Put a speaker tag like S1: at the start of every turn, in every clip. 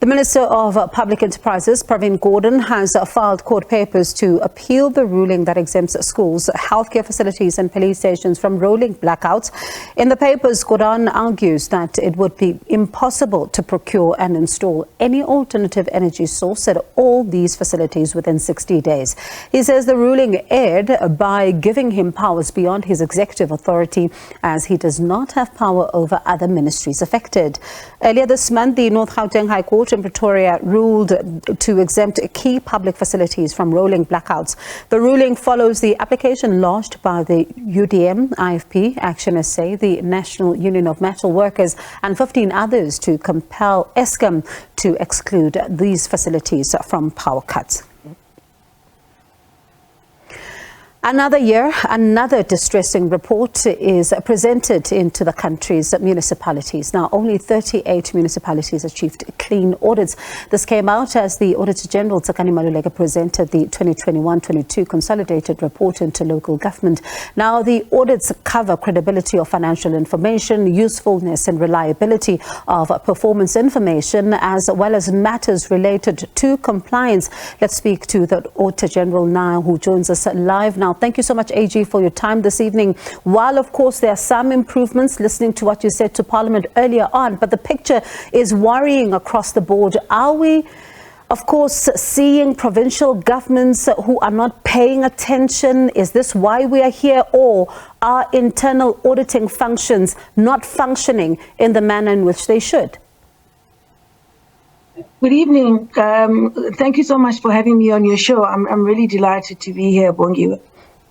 S1: The Minister of Public Enterprises, Pravin Gordhan, has filed court papers to appeal the ruling that exempts schools, healthcare facilities and police stations from rolling blackouts. In the papers, Gordhan argues that it would be impossible to procure and install any alternative energy source at all these facilities within 60 days. He says the ruling erred by giving him powers beyond his executive authority, as he does not have power over other ministries affected. Earlier this month, the North Gauteng High Court in Pretoria ruled to exempt key public facilities from rolling blackouts. The ruling follows the application lodged by the UDM, IFP, Action SA, the National Union of Metal Workers and 15 others to compel Eskom to exclude these facilities from power cuts. Another year, another distressing report is presented into the country's municipalities. Now, only 38 municipalities achieved clean audits. This came out as the Auditor General Tsakani Maluleke presented the 2021-22 consolidated report into local government. Now, the audits cover credibility of financial information, usefulness and reliability of performance information, as well as matters related to compliance. Let's speak to the Auditor General now, who joins us live now. Thank you so much, AG, for your time this evening. While, of course, there are some improvements, listening to what you said to Parliament earlier on, but the picture is worrying across the board. Are we, of course, seeing provincial governments who are not paying attention? Is this why we are here? Or are internal auditing functions not functioning in the manner in which they should?
S2: Good evening. Thank you so much for having me on your show. I'm really delighted to be here, Bongiwe.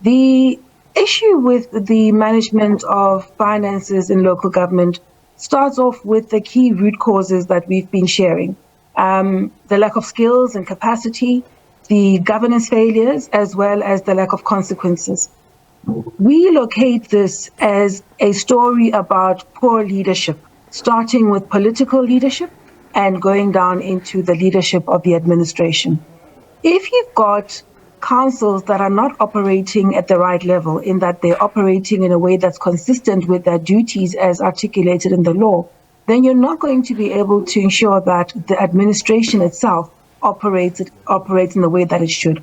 S2: The issue with the management of finances in local government starts off with the key root causes that we've been sharing. The lack of skills and capacity, the governance failures, as well as the lack of consequences. We locate this as a story about poor leadership, starting with political leadership and going down into the leadership of the administration. If you've got councils that are not operating at the right level, in that they're operating in a way that's consistent with their duties as articulated in the law, then you're not going to be able to ensure that the administration itself operates in the way that it should.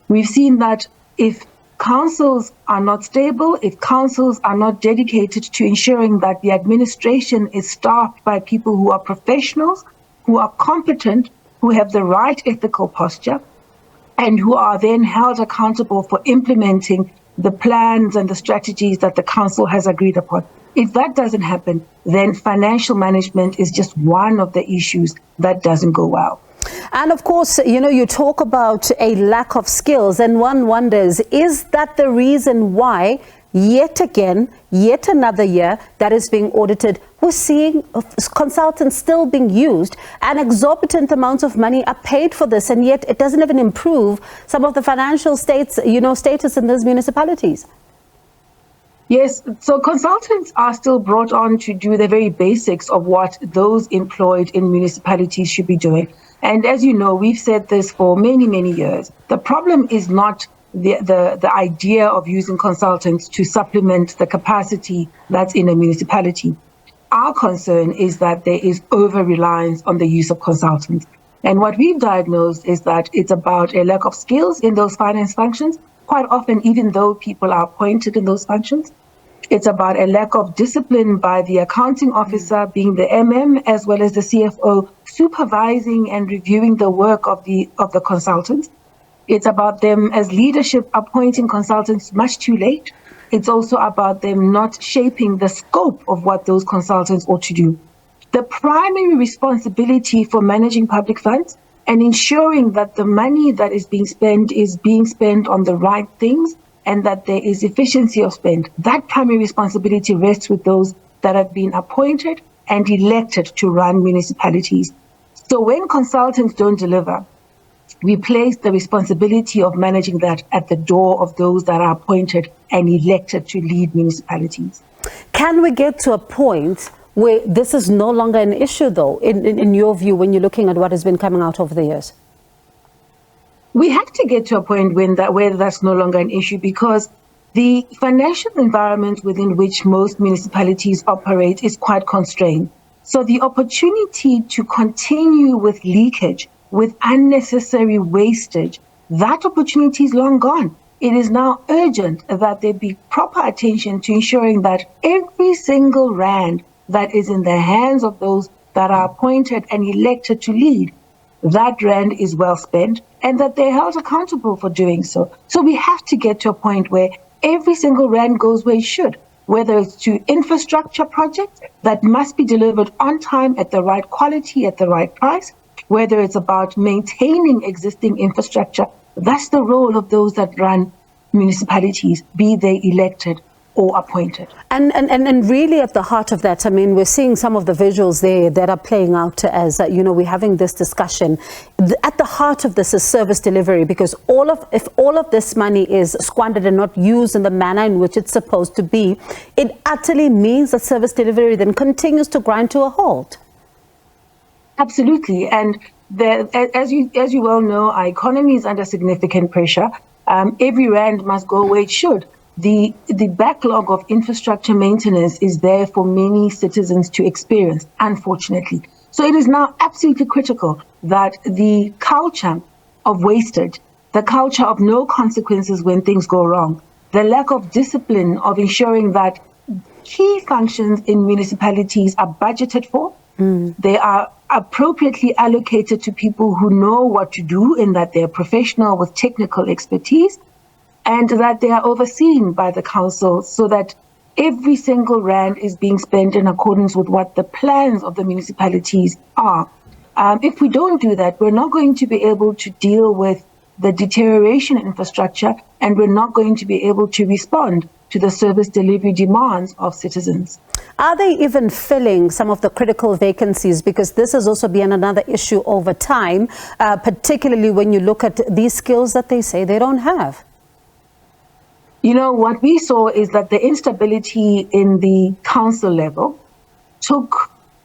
S2: We've seen that if councils are not stable, if councils are not dedicated to ensuring that the administration is staffed by people who are professionals, who are competent, who have the right ethical posture, and who are then held accountable for implementing the plans and the strategies that the council has agreed upon. If that doesn't happen, then financial management is just one of the issues that doesn't go well.
S1: And of course, you know, you talk about a lack of skills, and one wonders, is that the reason why yet again, yet another year that is being audited, we're seeing consultants still being used and exorbitant amounts of money are paid for this, and yet it doesn't even improve some of the financial status in those municipalities?
S2: Yes, so consultants are still brought on to do the very basics of what those employed in municipalities should be doing. And as you know, we've said this for many, many years. The problem is not the idea of using consultants to supplement the capacity that's in a municipality. Our concern is that there is over-reliance on the use of consultants. And what we've diagnosed is that it's about a lack of skills in those finance functions, quite often even though people are appointed in those functions. It's about a lack of discipline by the accounting officer, being the MM, as well as the CFO, supervising and reviewing the work of the consultants. It's about them as leadership appointing consultants much too late. It's also about them not shaping the scope of what those consultants ought to do. The primary responsibility for managing public funds and ensuring that the money that is being spent on the right things and that there is efficiency of spend, that primary responsibility rests with those that have been appointed and elected to run municipalities. So when consultants don't deliver, we place the responsibility of managing that at the door of those that are appointed and elected to lead municipalities.
S1: Can we get to a point where this is no longer an issue, though, in your view, when you're looking at what has been coming out over the years?
S2: We have to get to a point where that's no longer an issue, because the financial environment within which most municipalities operate is quite constrained. So the opportunity to continue with leakage, with unnecessary wastage, that opportunity is long gone. It is now urgent that there be proper attention to ensuring that every single rand that is in the hands of those that are appointed and elected to lead, that rand is well spent and that they're held accountable for doing so. So we have to get to a point where every single rand goes where it should, whether it's to infrastructure projects that must be delivered on time at the right quality, at the right price, whether it's about maintaining existing infrastructure. That's the role of those that run municipalities, be they elected or appointed.
S1: And really at the heart of that, I mean, we're seeing some of the visuals there that are playing out as, we're having this discussion. At the heart of this is service delivery, because if all of this money is squandered and not used in the manner in which it's supposed to be, it utterly means that service delivery then continues to grind to a halt.
S2: Absolutely. And as you well know, our economy is under significant pressure. Every rand must go where it should. The backlog of infrastructure maintenance is there for many citizens to experience, unfortunately. So it is now absolutely critical that the culture of wastage, the culture of no consequences when things go wrong, the lack of discipline of ensuring that key functions in municipalities are budgeted for, they are appropriately allocated to people who know what to do in that they're professional with technical expertise, and that they are overseen by the council so that every single rand is being spent in accordance with what the plans of the municipalities are. If we don't do that, we're not going to be able to deal with the deterioration in infrastructure, and we're not going to be able to respond to the service delivery demands of citizens.
S1: Are they even filling some of the critical vacancies? Because this has also been another issue over time, particularly when you look at these skills that they say they don't have.
S2: What we saw is that the instability in the council level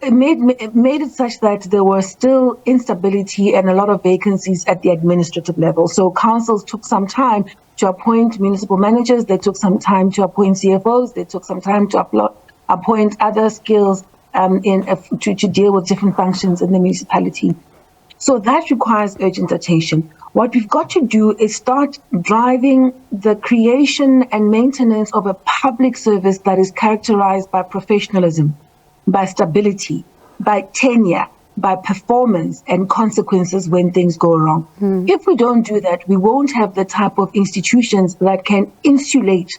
S2: made it such that there was still instability and a lot of vacancies at the administrative level. So councils took some time to appoint municipal managers, they took some time to appoint CFOs, they took some time to appoint other skills to deal with different functions in the municipality. So that requires urgent attention. What we've got to do is start driving the creation and maintenance of a public service that is characterized by professionalism, by stability, by tenure, by performance and consequences when things go wrong. If we don't do that, we won't have the type of institutions that can insulate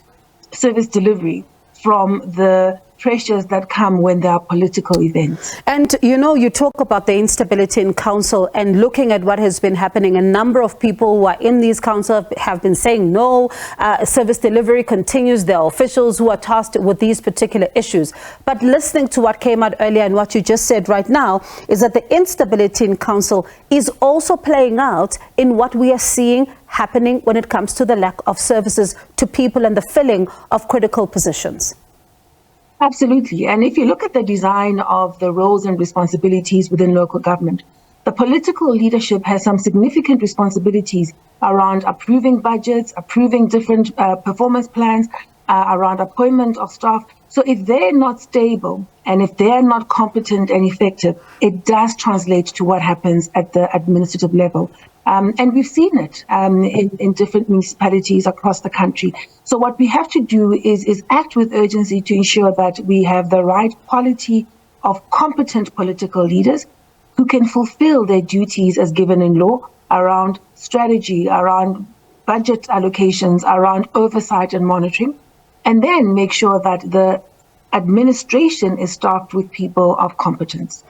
S2: service delivery from the pressures that come when there are political events.
S1: And you talk about the instability in council, and looking at what has been happening, a number of people who are in these councils have been saying no, service delivery continues. There are officials who are tasked with these particular issues. But listening to what came out earlier and what you just said right now is that the instability in council is also playing out in what we are seeing happening when it comes to the lack of services to people and the filling of critical positions.
S2: Absolutely. And if you look at the design of the roles and responsibilities within local government, the political leadership has some significant responsibilities around approving budgets, approving different performance plans, around appointment of staff. So if they're not stable and if they're not competent and effective, it does translate to what happens at the administrative level. And we've seen it in different municipalities across the country. So what we have to do is act with urgency to ensure that we have the right quality of competent political leaders who can fulfill their duties as given in law around strategy, around budget allocations, around oversight and monitoring, and then make sure that the administration is staffed with people of competence.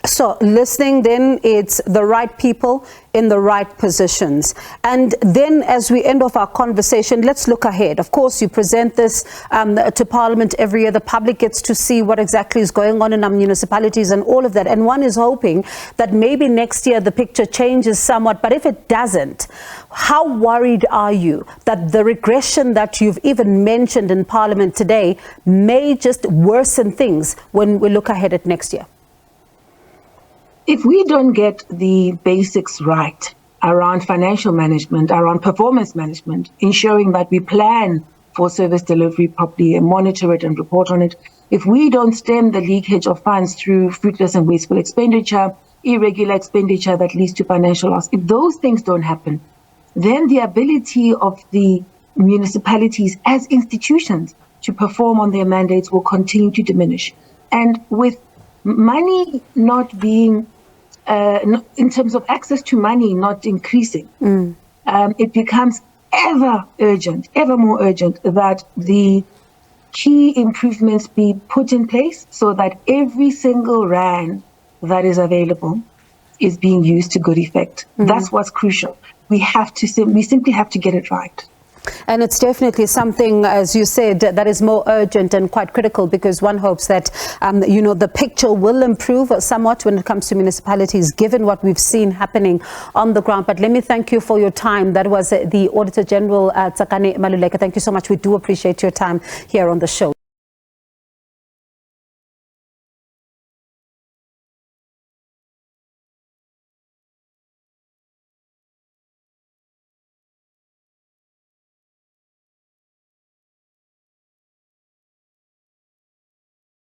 S1: So listening then, it's the right people in the right positions. And then as we end off our conversation, let's look ahead. Of course, you present this to Parliament every year. The public gets to see what exactly is going on in our municipalities and all of that. And one is hoping that maybe next year the picture changes somewhat. But if it doesn't, how worried are you that the regression that you've even mentioned in Parliament today may just worsen things when we look ahead at next year?
S2: If we don't get the basics right around financial management, around performance management, ensuring that we plan for service delivery properly and monitor it and report on it. If we don't stem the leakage of funds through fruitless and wasteful expenditure, irregular expenditure that leads to financial loss, if those things don't happen, then the ability of the municipalities as institutions to perform on their mandates will continue to diminish. And with money not being, in terms of access to money not increasing, it becomes ever more urgent that the key improvements be put in place so that every single rand that is available is being used to good effect. That's what's crucial. We simply have to get it right.
S1: And it's definitely something, as you said, that is more urgent and quite critical, because one hopes that, the picture will improve somewhat when it comes to municipalities, given what we've seen happening on the ground. But let me thank you for your time. That was the Auditor General Tsakani Maluleke. Thank you so much. We do appreciate your time here on the show.